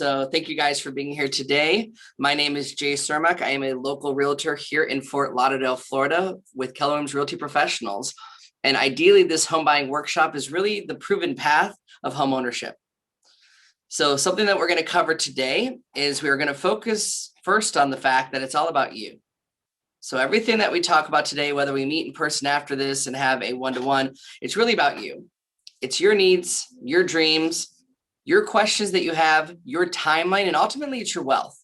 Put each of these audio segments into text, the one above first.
So thank you guys for being here today. My name is Jay Cermak. I am a local realtor here in Fort Lauderdale, Florida with Keller Williams Realty Professionals. And ideally, this home buying workshop is really the proven path of home ownership. So something that we're going to cover today is we're going to focus first on the fact that it's all about you. So everything that we talk about today, whether we meet in person after this and have a one-to-one, it's really about you. It's your needs, your dreams, your questions that you have, your timeline, and ultimately it's your wealth.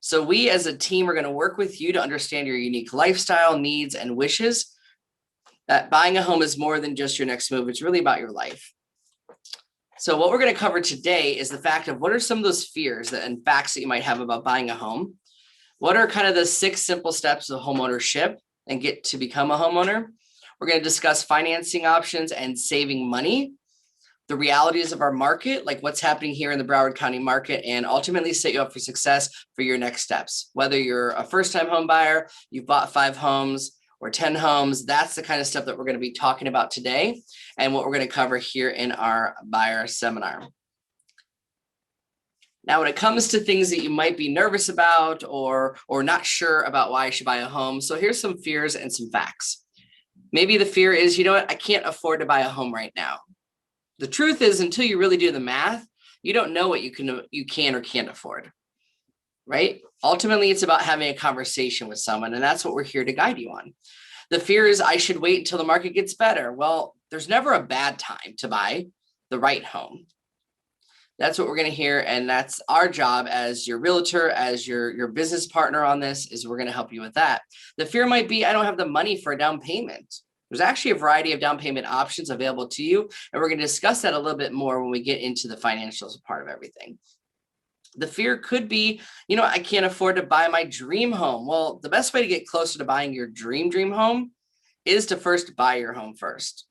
So we as a team are going to work with you to understand your unique lifestyle, needs, and wishes. That buying a home is more than just your next move. It's really about your life. So what we're going to cover today is the fact of what are some of those fears and facts that you might have about buying a home. What are kind of the 6 simple steps of home ownership and get to become a homeowner? We're going to discuss financing options and saving money, the realities of our market, like what's happening here in the Broward County market, and ultimately set you up for success for your next steps. Whether you're a first-time home buyer, you've bought 5 homes or 10 homes, that's the kind of stuff that we're going to be talking about today and what we're going to cover here in our buyer seminar. Now, when it comes to things that you might be nervous about or not sure about why you should buy a home, so here's some fears and some facts. Maybe the fear is, you know what, I can't afford to buy a home right now. The truth is, until you really do the math, you don't know what you can or can't afford, right? Ultimately, it's about having a conversation with someone, and that's what we're here to guide you on. The fear is, I should wait until the market gets better. Well, there's never a bad time to buy the right home. That's what we're going to hear, and that's our job as your realtor, as your business partner on this, is we're going to help you with that. The fear might be, I don't have the money for a down payment. There's actually a variety of down payment options available to you, and we're going to discuss that a little bit more when we get into the financials part of everything. The fear could be, you know, I can't afford to buy my dream home. Well, the best way to get closer to buying your dream home is to first buy your home first.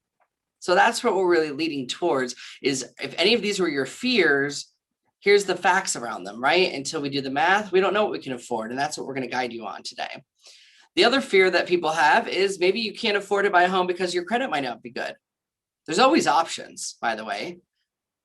So that's what we're really leading towards, is if any of these were your fears, here's the facts around them, right? Until we do the math, we don't know what we can afford, and that's what we're going to guide you on today. The other fear that people have is maybe you can't afford to buy a home because your credit might not be good. There's always options, by the way.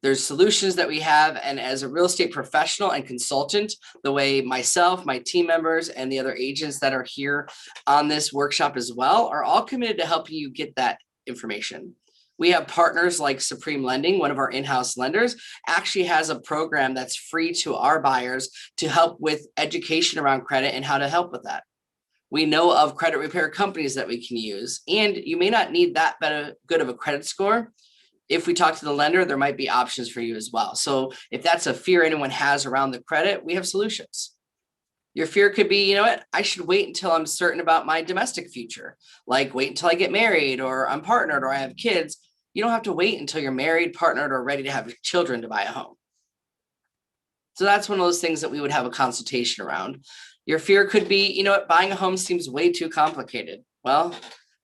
There's solutions that we have, and as a real estate professional and consultant, the way myself, my team members, and the other agents that are here on this workshop as well are all committed to helping you get that information. We have partners like Supreme Lending, one of our in-house lenders, actually has a program that's free to our buyers to help with education around credit and how to help with that. We know of credit repair companies that we can use, and you may not need that good of a credit score. If we talk to the lender, there might be options for you as well. So if that's a fear anyone has around the credit, we have solutions. Your fear could be, you know what, I should wait until I'm certain about my domestic future, like wait until I get married or I'm partnered or I have kids. You don't have to wait until you're married, partnered, or ready to have children to buy a home. So that's one of those things that we would have a consultation around. Your fear could be, you know what, buying a home seems way too complicated. Well,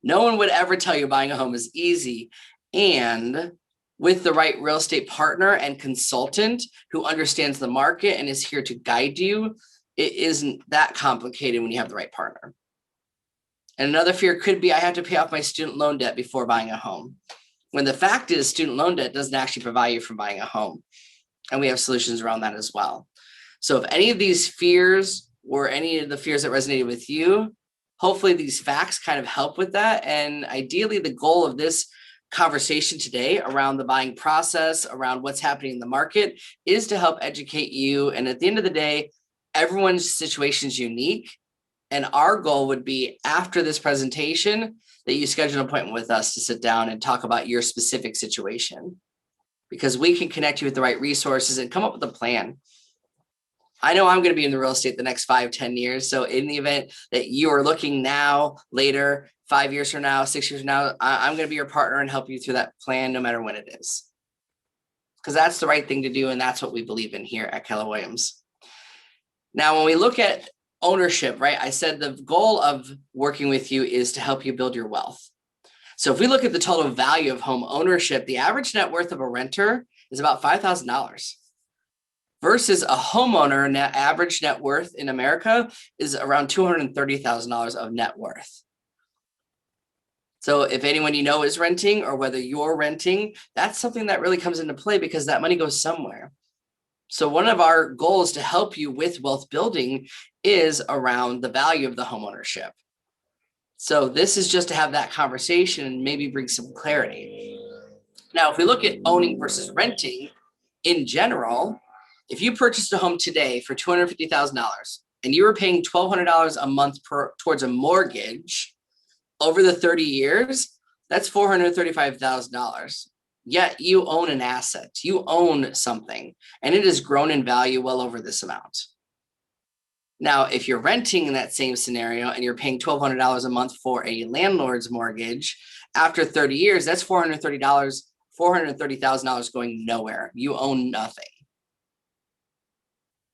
no one would ever tell you buying a home is easy. And with the right real estate partner and consultant who understands the market and is here to guide you, it isn't that complicated when you have the right partner. And another fear could be, I have to pay off my student loan debt before buying a home. When the fact is, student loan debt doesn't actually prevent you from buying a home. And we have solutions around that as well. So if any of these fears or any of the fears that resonated with you, hopefully these facts kind of help with that. And ideally, the goal of this conversation today around the buying process, around what's happening in the market, is to help educate you. And at the end of the day, everyone's situation is unique. And our goal would be, after this presentation, that you schedule an appointment with us to sit down and talk about your specific situation, because we can connect you with the right resources and come up with a plan. I know I'm going to be in the real estate the next 5-10 years. So in the event that you are looking now, later, 5 years from now, 6 years from now, I'm going to be your partner and help you through that plan, no matter when it is. Because that's the right thing to do. And that's what we believe in here at Keller Williams. Now, when we look at ownership, right, I said the goal of working with you is to help you build your wealth. So if we look at the total value of home ownership, the average net worth of a renter is about $5,000 versus a homeowner average net worth in America is around $230,000 of net worth. So if anyone you know is renting, or whether you're renting, that's something that really comes into play, because that money goes somewhere. So one of our goals to help you with wealth building is around the value of the homeownership. So this is just to have that conversation and maybe bring some clarity. Now, if we look at owning versus renting in general, if you purchased a home today for $250,000 and you were paying $1,200 a month towards a mortgage over the 30 years, that's $435,000. Yet you own an asset, you own something, and it has grown in value well over this amount. Now, if you're renting in that same scenario and you're paying $1,200 a month for a landlord's mortgage, after 30 years, that's $430,000 going nowhere. You own nothing.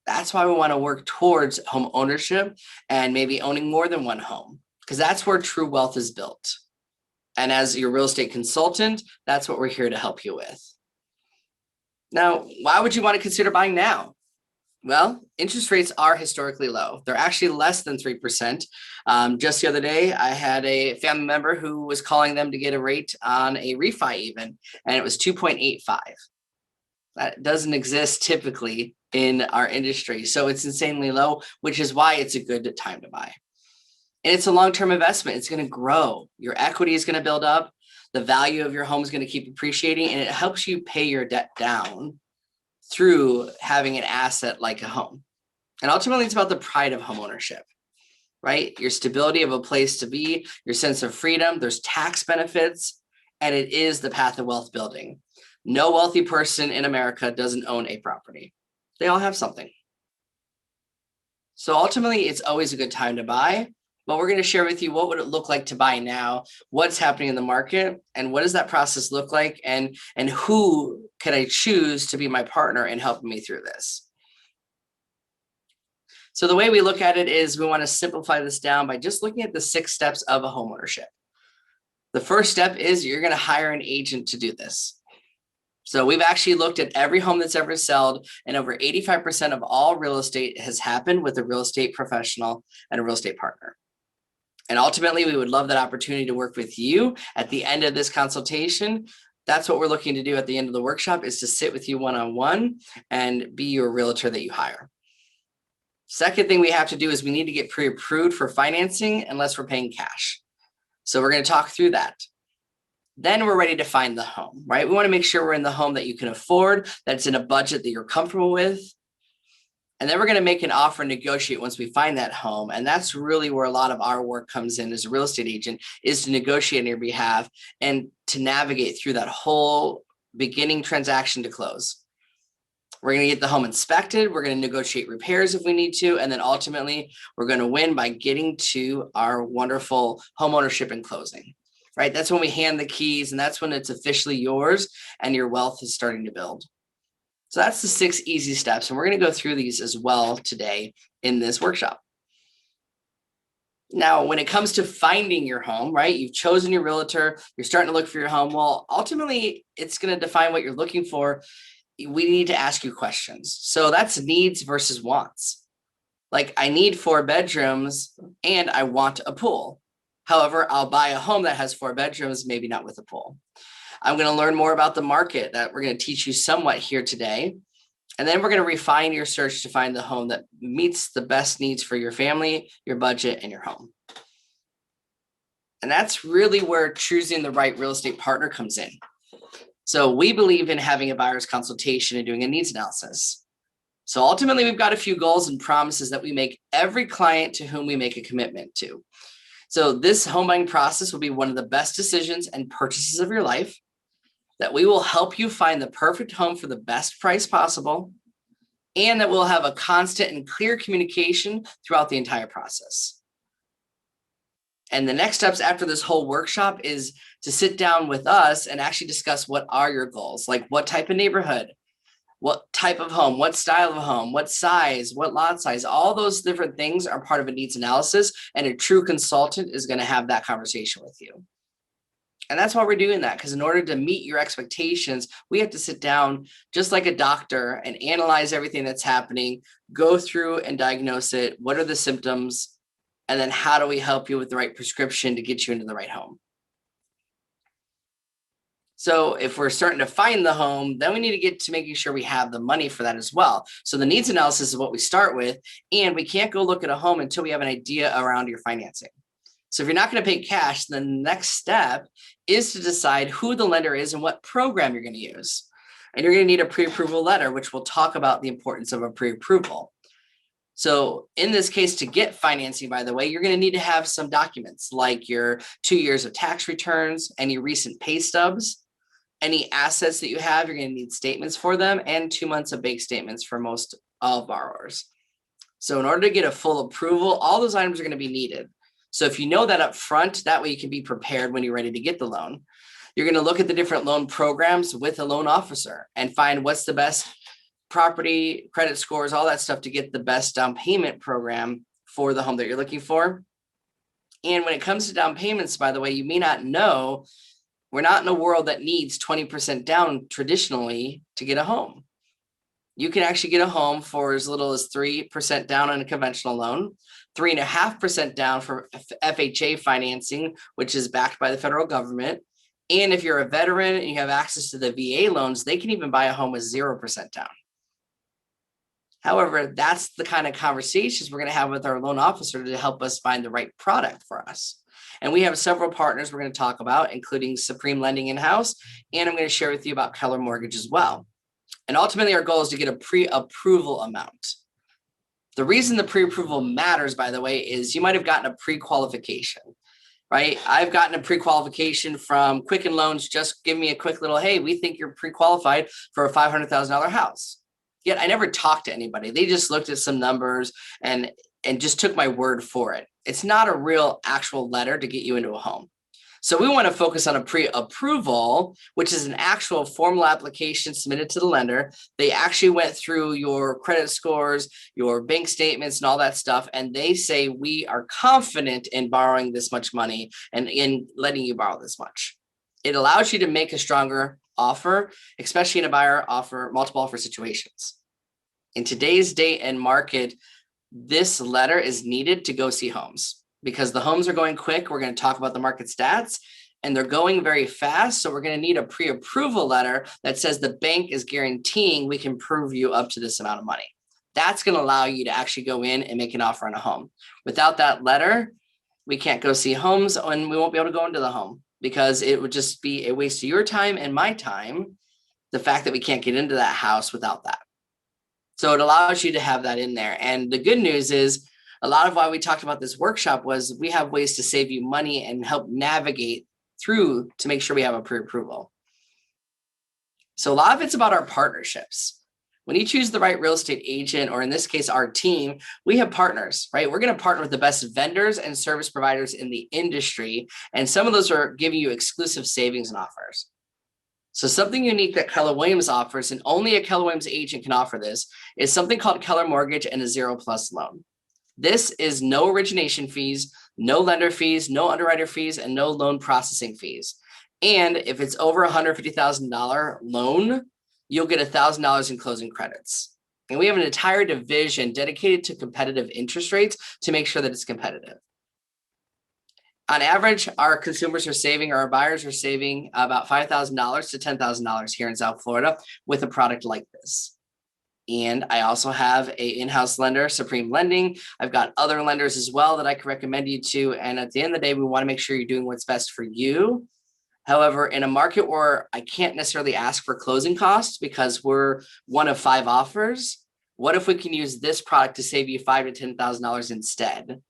That's why we want to work towards home ownership and maybe owning more than one home, because that's where true wealth is built. And as your real estate consultant, that's what we're here to help you with. Now, why would you want to consider buying now? Well, interest rates are historically low. They're actually less than 3%. Just the other day, I had a family member who was calling them to get a rate on a refi even, and it was 2.85. That doesn't exist typically in our industry. So it's insanely low, which is why it's a good time to buy. And it's a long-term investment. It's going to grow. Your equity is going to build up. The value of your home is going to keep appreciating, and it helps you pay your debt down through having an asset like a home. And ultimately, it's about the pride of homeownership, right? Your stability of a place to be, your sense of freedom, there's tax benefits, and it is the path of wealth building. No wealthy person in America doesn't own a property. They all have something. So ultimately, it's always a good time to buy. But we're going to share with you what would it look like to buy now, what's happening in the market, and what does that process look like, and who can I choose to be my partner in helping me through this. So the way we look at it is we want to simplify this down by just looking at the 6 steps of a homeownership. The first step is you're going to hire an agent to do this. So we've actually looked at every home that's ever sold, and over 85% of all real estate has happened with a real estate professional and a real estate partner. And ultimately, we would love that opportunity to work with you at the end of this consultation. That's what we're looking to do at the end of the workshop, is to sit with you one-on-one and be your realtor that you hire. Second thing we have to do is we need to get pre-approved for financing unless we're paying cash. So we're going to talk through that. Then we're ready to find the home, right? We want to make sure we're in the home that you can afford, that's in a budget that you're comfortable with. And then we're going to make an offer and negotiate once we find that home. And that's really where a lot of our work comes in as a real estate agent, is to negotiate on your behalf and to navigate through that whole beginning transaction to close. We're going to get the home inspected. We're going to negotiate repairs if we need to. And then ultimately, we're going to win by getting to our wonderful home ownership and closing, right? That's when we hand the keys, and that's when it's officially yours and your wealth is starting to build. So that's the 6 easy steps. And we're going to go through these as well today in this workshop. Now, when it comes to finding your home, right? You've chosen your realtor, you're starting to look for your home. Well, ultimately, it's going to define what you're looking for. We need to ask you questions. So that's needs versus wants. Like, I need 4 bedrooms and I want a pool. However, I'll buy a home that has 4 bedrooms, maybe not with a pool. I'm going to learn more about the market that we're going to teach you somewhat here today. And then we're going to refine your search to find the home that meets the best needs for your family, your budget, and your home. And that's really where choosing the right real estate partner comes in. So we believe in having a buyer's consultation and doing a needs analysis. So ultimately, we've got a few goals and promises that we make every client to whom we make a commitment to. So this home buying process will be one of the best decisions and purchases of your life, that we will help you find the perfect home for the best price possible, and that we'll have a constant and clear communication throughout the entire process. And the next steps after this whole workshop is to sit down with us and actually discuss what are your goals, like what type of neighborhood, what type of home, what style of home, what size, what lot size. All those different things are part of a needs analysis, and a true consultant is going to have that conversation with you. And that's why we're doing that, because in order to meet your expectations, we have to sit down just like a doctor and analyze everything that's happening, go through and diagnose it. What are the symptoms? And then how do we help you with the right prescription to get you into the right home? So if we're starting to find the home, then we need to get to making sure we have the money for that as well. So the needs analysis is what we start with, and we can't go look at a home until we have an idea around your financing. So if you're not going to pay cash, then the next step is to decide who the lender is and what program you're going to use. And you're going to need a pre-approval letter, which we'll talk about the importance of a pre-approval. So in this case, to get financing, by the way, you're going to need to have some documents like your 2 years of tax returns, any recent pay stubs, any assets that you have, you're going to need statements for them, and 2 months of bank statements for most all borrowers. So in order to get a full approval, all those items are going to be needed. So if you know that up front, that way you can be prepared when you're ready to get the loan. You're going to look at the different loan programs with a loan officer and find what's the best property, credit scores, all that stuff to get the best down payment program for the home that you're looking for. And when it comes to down payments, by the way, you may not know, we're not in a world that needs 20% down traditionally to get a home. You can actually get a home for as little as 3% down on a conventional loan, 3.5% down for FHA financing, which is backed by the federal government. And if you're a veteran and you have access to the VA loans, they can even buy a home with 0% down. However, that's the kind of conversations we're going to have with our loan officer to help us find the right product for us. And we have several partners we're going to talk about, including Supreme Lending in-house, and I'm going to share with you about Keller Mortgage as well. And ultimately, our goal is to get a pre-approval amount. The reason the pre-approval matters, by the way, is you might have gotten a pre-qualification, right? I've gotten a pre-qualification from Quicken Loans. Just give me a quick little, hey, we think you're pre-qualified for a $500,000 house. Yet I never talked to anybody. They just looked at some numbers and just took my word for it. It's not a real actual letter to get you into a home. So we want to focus on a pre-approval, which is an actual formal application submitted to the lender. They actually went through your credit scores, your bank statements, and all that stuff. And they say, we are confident in borrowing this much money and in letting you borrow this much. It allows you to make a stronger offer, especially in a buyer offer, multiple offer situations. In today's date and market, this letter is needed to go see homes because the homes are going quick. We're going to talk about the market stats and they're going very fast. So we're going to need a pre-approval letter that says the bank is guaranteeing we can prove you up to this amount of money. That's going to allow you to actually go in and make an offer on a home. Without that letter, we can't go see homes and we won't be able to go into the home because it would just be a waste of your time and my time, the fact that we can't get into that house without that. So it allows you to have that in there. And the good news is a lot of why we talked about this workshop was we have ways to save you money and help navigate through to make sure we have a pre-approval. So a lot of it's about our partnerships. When you choose the right real estate agent, or in this case, our team, we have partners, right? We're going to partner with the best vendors and service providers in the industry. And some of those are giving you exclusive savings and offers. So something unique that Keller Williams offers, and only a Keller Williams agent can offer this, is something called Keller Mortgage and a 0+ loan. This is no origination fees, no lender fees, no underwriter fees, and no loan processing fees. And if it's over $150,000 loan, you'll get $1,000 in closing credits. And we have an entire division dedicated to competitive interest rates to make sure that it's competitive. On average, our consumers are saving, or our buyers are saving about $5,000 to $10,000 here in South Florida with a product like this. And I also have an in-house lender, Supreme Lending. I've got other lenders as well that I can recommend you to. And at the end of the day, we want to make sure you're doing what's best for you. However, in a market where I can't necessarily ask for closing costs because we're one of 5 offers, what if we can use this product to save you $5,000 to $10,000 instead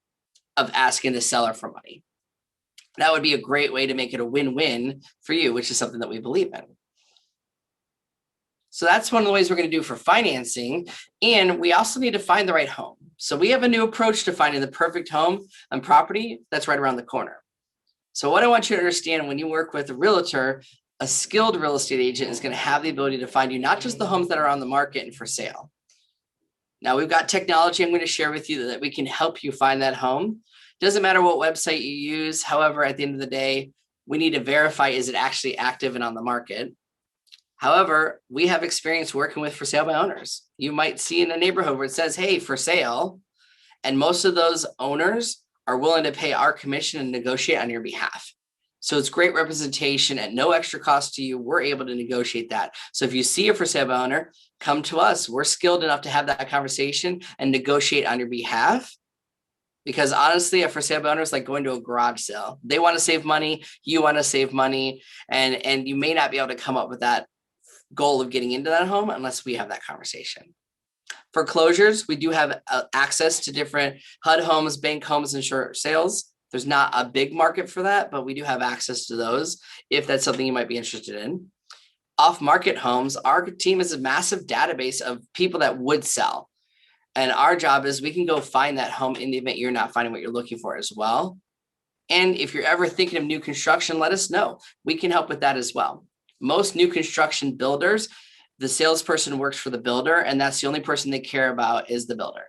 of asking the seller for money? That would be a great way to make it a win-win for you, which is something that we believe in. So that's one of the ways we're going to do for financing. And we also need to find the right home. So we have a new approach to finding the perfect home and property that's right around the corner. So what I want you to understand, when you work with a realtor, a skilled real estate agent is going to have the ability to find you not just the homes that are on the market and for sale. Now we've got technology I'm going to share with you that we can help you find that home. Doesn't matter what website you use. However, at the end of the day, we need to verify, is it actually active and on the market? However, we have experience working with for sale by owners. You might see in a neighborhood where it says, hey, for sale. And most of those owners are willing to pay our commission and negotiate on your behalf. So it's great representation at no extra cost to you. We're able to negotiate that. So if you see a for sale by owner, come to us. We're skilled enough to have that conversation and negotiate on your behalf. Because honestly, a for sale by owner is like going to a garage sale. They want to save money. You want to save money. And you may not be able to come up with that goal of getting into that home unless we have that conversation. For closures, we do have access to different HUD homes, bank homes, and short sales. There's not a big market for that, but we do have access to those if that's something you might be interested in. Off-market homes, our team is a massive database of people that would sell. And our job is we can go find that home in the event you're not finding what you're looking for as well. And if you're ever thinking of new construction, let us know. We can help with that as well. Most new construction builders, the salesperson works for the builder, and that's the only person they care about is the builder.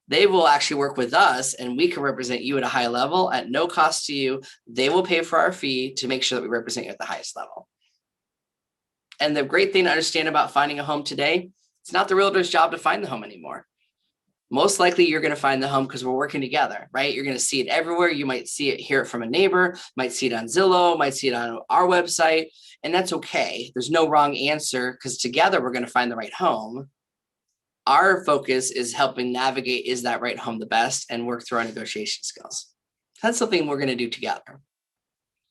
They will actually work with us and we can represent you at a high level at no cost to you. They will pay for our fee to make sure that we represent you at the highest level. And the great thing to understand about finding a home today, it's not the realtor's job to find the home anymore. Most likely you're going to find the home because we're working together, right? You're going to see it everywhere. You might see it, hear it from a neighbor, might see it on Zillow, might see it on our website, and that's okay. There's no wrong answer because together we're going to find the right home. Our focus is helping navigate, is that right home the best, and work through our negotiation skills. That's something we're going to do together.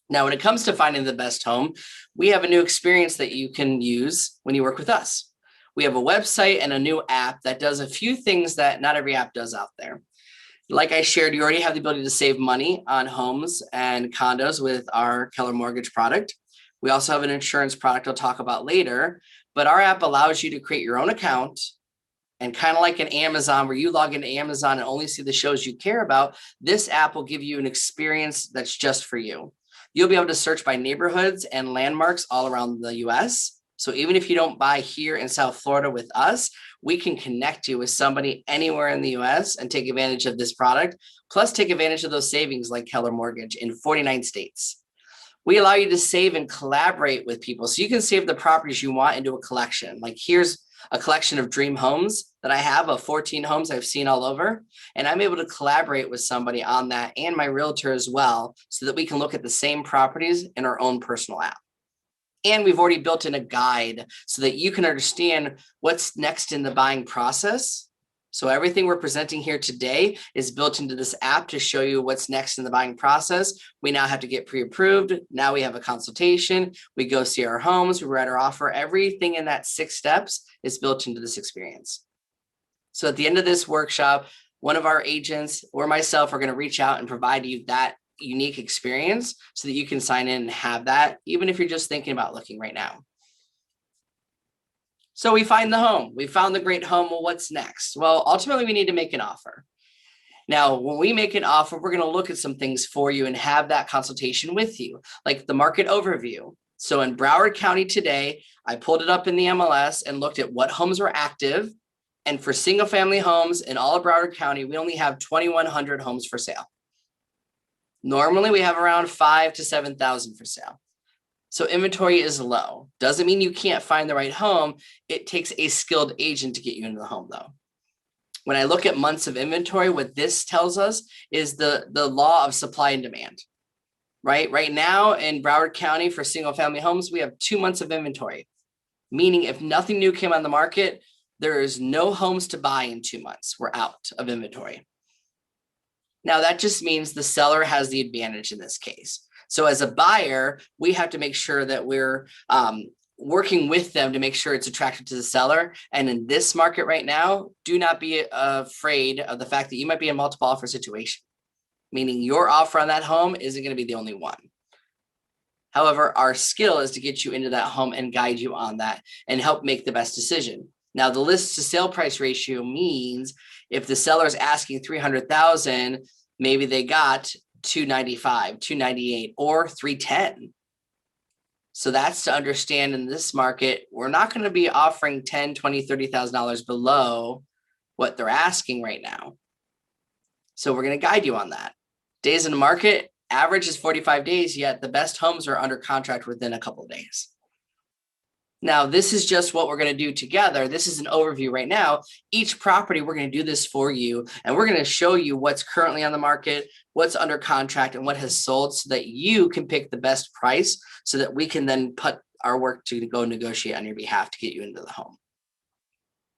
Now, when it comes to finding the best home, we have a new experience that you can use when you work with us. We have a website and a new app that does a few things that not every app does out there. Like I shared, you already have the ability to save money on homes and condos with our Keller Mortgage product. We also have an insurance product I'll talk about later, but our app allows you to create your own account. And kind of like an Amazon where you log into Amazon and only see the shows you care about, this app will give you an experience that's just for you. You'll be able to search by neighborhoods and landmarks all around the US. So even if you don't buy here in South Florida with us, we can connect you with somebody anywhere in the US and take advantage of this product, plus take advantage of those savings like Keller Mortgage in 49 states. We allow you to save and collaborate with people. So you can save the properties you want into a collection. Like here's a collection of dream homes that I have of 14 homes I've seen all over. And I'm able to collaborate with somebody on that and my realtor as well, so that we can look at the same properties in our own personal app. And we've already built in a guide so that you can understand what's next in the buying process. So everything we're presenting here today is built into this app to show you what's next in the buying process. We now have to get pre-approved. Now we have a consultation. We go see our homes. We write our offer. Everything in that 6 steps is built into this experience. So at the end of this workshop, one of our agents or myself are going to reach out and provide you that unique experience so that you can sign in and have that, even if you're just thinking about looking right now. So we find the home. We found the great home. Well, what's next? Well, ultimately, we need to make an offer. Now, when we make an offer, we're going to look at some things for you and have that consultation with you, like the market overview. So in Broward County today, I pulled it up in the MLS and looked at what homes were active. And for single family homes in all of Broward County, we only have 2,100 homes for sale. Normally, we have around 5,000 to 7,000 for sale. So inventory is low. Doesn't mean you can't find the right home. It takes a skilled agent to get you into the home, though. When I look at months of inventory, what this tells us is the law of supply and demand, right? Right now in Broward County for single family homes, we have 2 months of inventory, meaning if nothing new came on the market, there is no homes to buy in 2 months. We're out of inventory. Now, that just means the seller has the advantage in this case. So as a buyer, we have to make sure that we're working with them to make sure it's attractive to the seller. And in this market right now, do not be afraid of the fact that you might be in a multiple offer situation, meaning your offer on that home isn't going to be the only one. However, our skill is to get you into that home and guide you on that and help make the best decision. Now, the list to sale price ratio means if the seller is asking $300,000, maybe they got $295, $298, or $310. So that's to understand in this market, we're not going to be offering $10,000, $20,000, $30,000 below what they're asking right now. So we're going to guide you on that. Days in the market, average is 45 days, yet the best homes are under contract within a couple of days. Now, this is just what we're going to do together. This is an overview right now. Each property, we're going to do this for you, and we're going to show you what's currently on the market, what's under contract, and what has sold so that you can pick the best price so that we can then put our work to go negotiate on your behalf to get you into the home.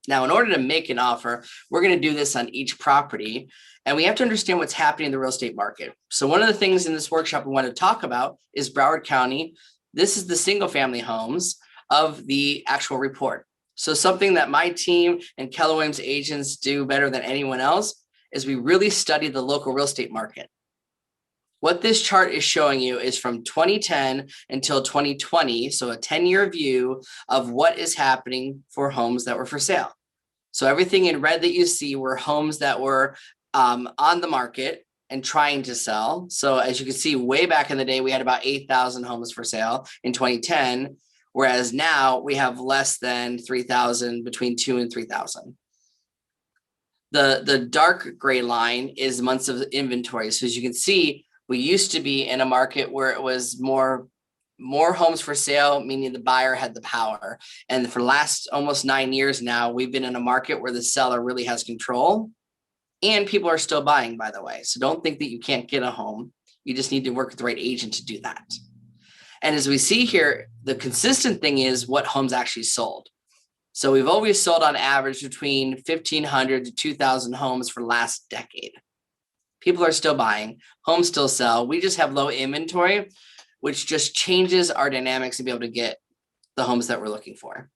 Now, in order to make an offer, we're going to do this on each property, and we have to understand what's happening in the real estate market. So one of the things in this workshop we want to talk about is Broward County. This is the single family homes of the actual report. So something that my team and Keller Williams agents do better than anyone else is we really study the local real estate market. What this chart is showing you is from 2010 until 2020, so a 10-year view of what is happening for homes that were for sale. So everything in red that you see were homes that were on the market and trying to sell. So as you can see, way back in the day, we had about 8,000 homes for sale in 2010, whereas now we have less than 3,000, between 2,000 and 3,000. The dark gray line is months of inventory. So as you can see, we used to be in a market where it was more homes for sale, meaning the buyer had the power. And for the last almost 9 years now, we've been in a market where the seller really has control, and people are still buying, by the way. So don't think that you can't get a home. You just need to work with the right agent to do that. And as we see here, the consistent thing is what homes actually sold. So we've always sold on average between 1,500 to 2,000 homes for the last decade. People are still buying, homes still sell. We just have low inventory, which just changes our dynamics to be able to get the homes that we're looking for.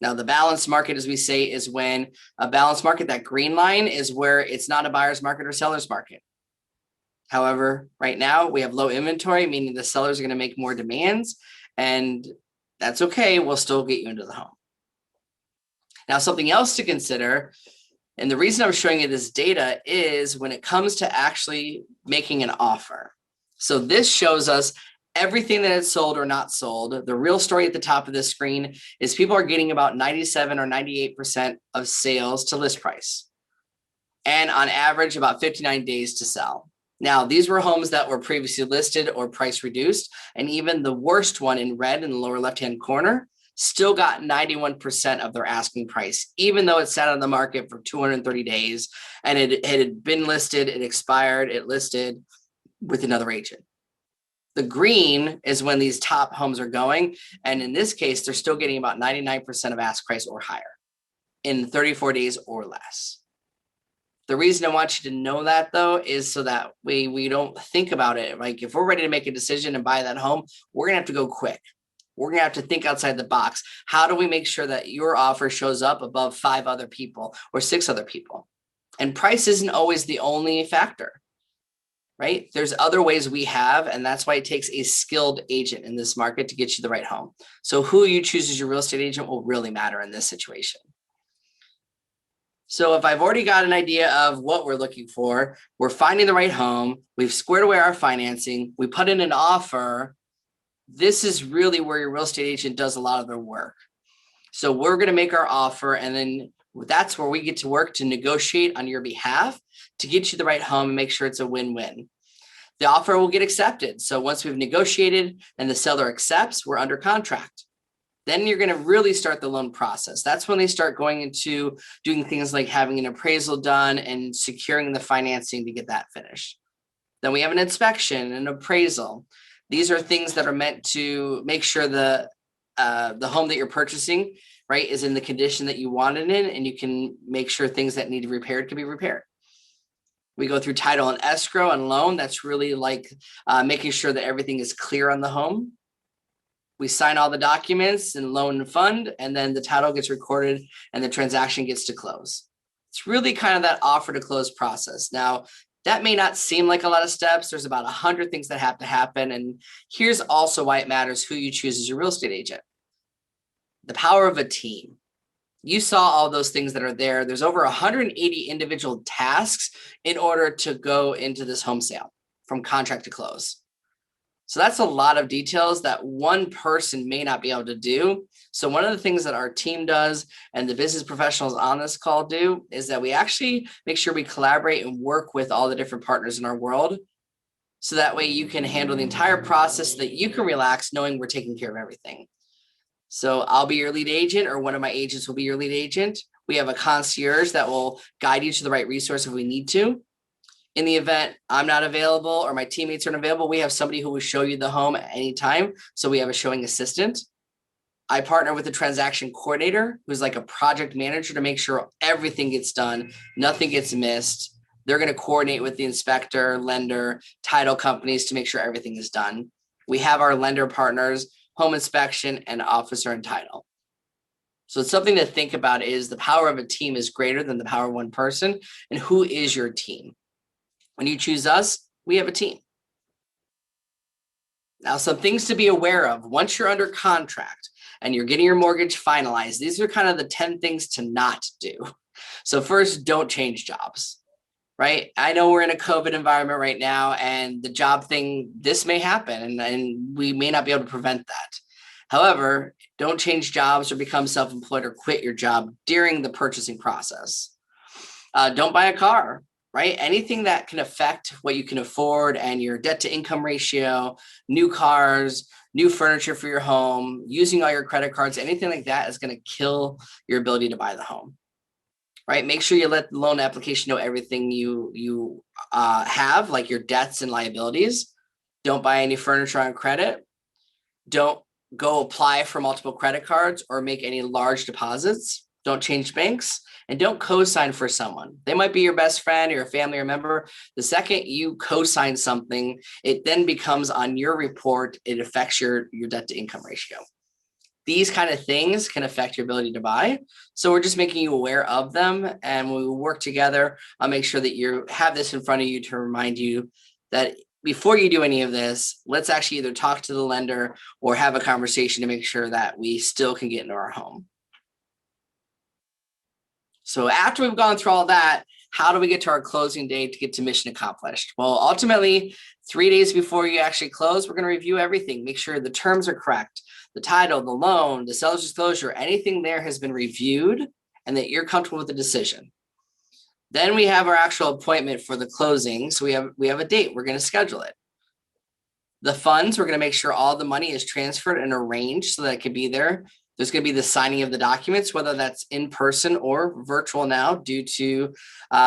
Now, the balanced market, as we say, is when a balanced market, that green line is where it's not a buyer's market or seller's market. However, right now we have low inventory, meaning the sellers are going to make more demands, and that's okay. We'll still get you into the home. Now, something else to consider, and the reason I'm showing you this data is when it comes to actually making an offer. So this shows us everything that is sold or not sold. The real story at the top of this screen is people are getting about 97 or 98% of sales to list price, and on average about 59 days to sell. Now, these were homes that were previously listed or price reduced, and even the worst one in red in the lower left-hand corner still got 91% of their asking price, even though it sat on the market for 230 days and it had been listed, it expired, it listed with another agent. The green is when these top homes are going, and in this case, they're still getting about 99% of ask price or higher in 34 days or less. The reason I want you to know that, though, is so that we don't think about it. Like if we're ready to make a decision and buy that home, we're going to have to go quick. We're going to have to think outside the box. How do we make sure that your offer shows up above 5 other people or 6 other people? And price isn't always the only factor, right? There's other ways we have, and that's why it takes a skilled agent in this market to get you the right home. So who you choose as your real estate agent will really matter in this situation. So if I've already got an idea of what we're looking for, we're finding the right home, we've squared away our financing, we put in an offer, this is really where your real estate agent does a lot of their work. So we're going to make our offer, and then that's where we get to work to negotiate on your behalf to get you the right home and make sure it's a win-win. The offer will get accepted. So once we've negotiated and the seller accepts, we're under contract. Then you're going to really start the loan process. That's when they start going into doing things like having an appraisal done and securing the financing to get that finished. Then we have an inspection, an appraisal. These are things that are meant to make sure the home that you're purchasing, right, is in the condition that you want it in, and you can make sure things that need repaired can be repaired. We go through title and escrow and loan. That's really like making sure that everything is clear on the home. We sign all the documents and loan and fund, and then the title gets recorded and the transaction gets to close. It's really kind of that offer to close process. Now, that may not seem like a lot of steps. There's about 100 things that have to happen. And here's also why it matters who you choose as your real estate agent. The power of a team. You saw all those things that are there. There's over 180 individual tasks in order to go into this home sale from contract to close. So that's a lot of details that one person may not be able to do. So one of the things that our team does and the business professionals on this call do is that we actually make sure we collaborate and work with all the different partners in our world. So that way you can handle the entire process so that you can relax knowing we're taking care of everything. So I'll be your lead agent, or one of my agents will be your lead agent. We have a concierge that will guide you to the right resource if we need to. In the event I'm not available or my teammates aren't available, we have somebody who will show you the home at any time. So we have a showing assistant. I partner with a transaction coordinator who's like a project manager to make sure everything gets done, nothing gets missed. They're going to coordinate with the inspector, lender, title companies to make sure everything is done. We have our lender partners, home inspection, and officer and title. So it's something to think about is the power of a team is greater than the power of one person. And who is your team? When you choose us, we have a team. Now, some things to be aware of once you're under contract and you're getting your mortgage finalized. These are kind of the 10 things to not do. So first, don't change jobs, right? I know we're in a COVID environment right now, and the job thing, this may happen, and we may not be able to prevent that. However, don't change jobs or become self-employed or quit your job during the purchasing process. Don't buy a car, right? Anything that can affect what you can afford and your debt to income ratio, new cars, new furniture for your home, using all your credit cards, anything like that is going to kill your ability to buy the home, right? Make sure you let the loan application know everything you have, like your debts and liabilities. Don't buy any furniture on credit. Don't go apply for multiple credit cards or make any large deposits. Don't change banks, and don't co-sign for someone. They might be your best friend or your family or member. The second you co-sign something, it then becomes on your report. It affects your debt to income ratio. These kind of things can affect your ability to buy. So we're just making you aware of them. And when we work together, I'll make sure that you have this in front of you to remind you that before you do any of this, let's actually either talk to the lender or have a conversation to make sure that we still can get into our home. So after we've gone through all that, how do we get to our closing date to get to mission accomplished? Well, ultimately, 3 days before you actually close, we're going to review everything, make sure the terms are correct, the title, the loan, the seller's disclosure, anything there has been reviewed and that you're comfortable with the decision. Then we have our actual appointment for the closing. So we have a date. We're going to schedule it. The funds, we're going to make sure all the money is transferred and arranged so that it can be there. There's going to be the signing of the documents, whether that's in person or virtual now due to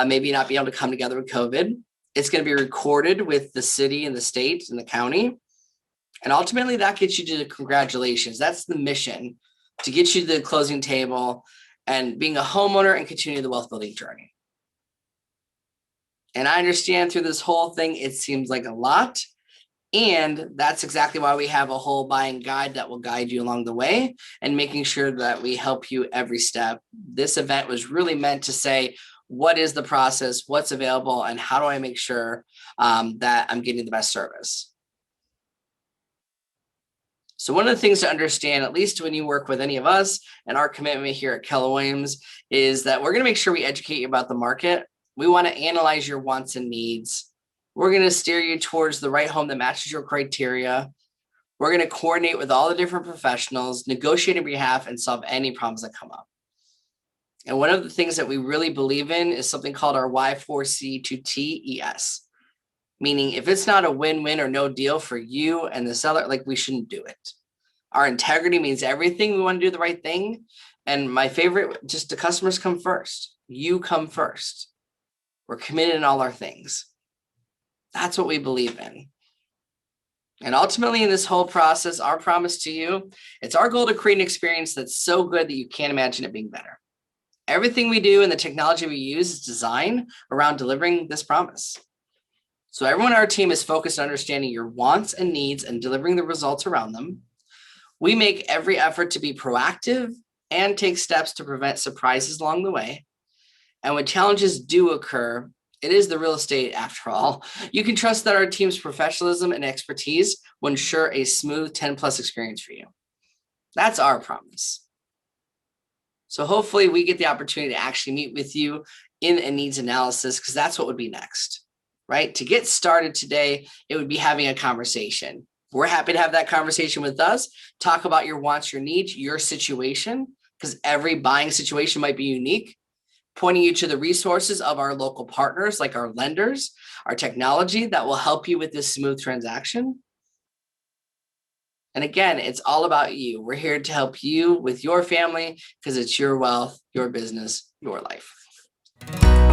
maybe not being able to come together with COVID. It's going to be recorded with the city and the state and the county. And ultimately that gets you to the congratulations. That's the mission, to get you to the closing table and being a homeowner and continue the wealth building journey. And I understand through this whole thing, it seems like a lot. And that's exactly why we have a whole buying guide that will guide you along the way and making sure that we help you every step. This event was really meant to say, what is the process, what's available, and how do I make sure that I'm getting the best service? So one of the things to understand, at least when you work with any of us and our commitment here at Keller Williams, is that we're going to make sure we educate you about the market. We want to analyze your wants and needs. We're going to steer you towards the right home that matches your criteria. We're going to coordinate with all the different professionals, negotiate on behalf, and solve any problems that come up. And one of the things that we really believe in is something called our Y4C2TES, meaning if it's not a win-win or no deal for you and the seller, like, we shouldn't do it. Our integrity means everything. We want to do the right thing. And my favorite, just the customers come first. You come first. We're committed in all our things. That's what we believe in. And ultimately in this whole process, our promise to you, it's our goal to create an experience that's so good that you can't imagine it being better. Everything we do and the technology we use is designed around delivering this promise. So everyone on our team is focused on understanding your wants and needs and delivering the results around them. We make every effort to be proactive and take steps to prevent surprises along the way. And when challenges do occur, it is the real estate after all. You can trust that our team's professionalism and expertise will ensure a smooth 10+ experience for you. That's our promise. So hopefully we get the opportunity to actually meet with you in a needs analysis, because that's what would be next, right? To get started today, it would be having a conversation. We're happy to have that conversation with us, talk about your wants, your needs, your situation, because every buying situation might be unique. Pointing you to the resources of our local partners, like our lenders, our technology that will help you with this smooth transaction. And again, it's all about you. We're here to help you with your family because it's your wealth, your business, your life.